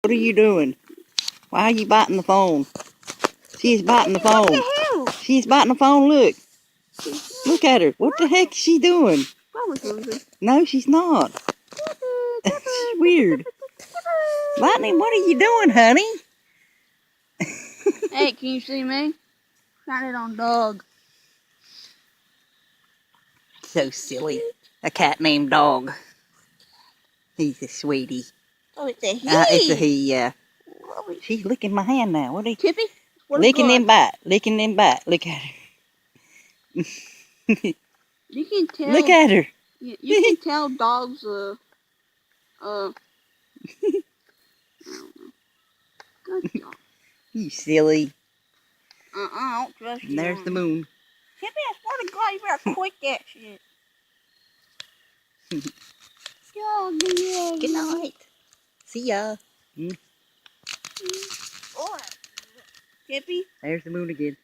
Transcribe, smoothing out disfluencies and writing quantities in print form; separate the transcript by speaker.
Speaker 1: What are you doing? Why are you biting the phone? She's biting the phone.
Speaker 2: What the hell?
Speaker 1: She's biting the phone, look. Look at her. What the heck is she doing?
Speaker 2: Probably hungry.
Speaker 1: No, she's not. She's weird. Lightning, what are you doing, honey?
Speaker 2: Hey, can you see me? Shine it on dog.
Speaker 1: So silly. A cat named Dog. He's a sweetie.
Speaker 2: Oh, it's a he.
Speaker 1: It's a he, yeah. She's licking my hand now. What are you?
Speaker 2: Tippy?
Speaker 1: Licking them bite. Licking them bite. Look at her.
Speaker 2: You can tell.
Speaker 1: Look at her.
Speaker 2: You can tell dogs, I don't know. Good dog.
Speaker 1: You silly.
Speaker 2: I don't trust you.
Speaker 1: And there's the moon.
Speaker 2: Tippy, I swear to God, you better quit that shit.
Speaker 1: Good night. See ya.
Speaker 2: Tippy?
Speaker 1: There's the moon again.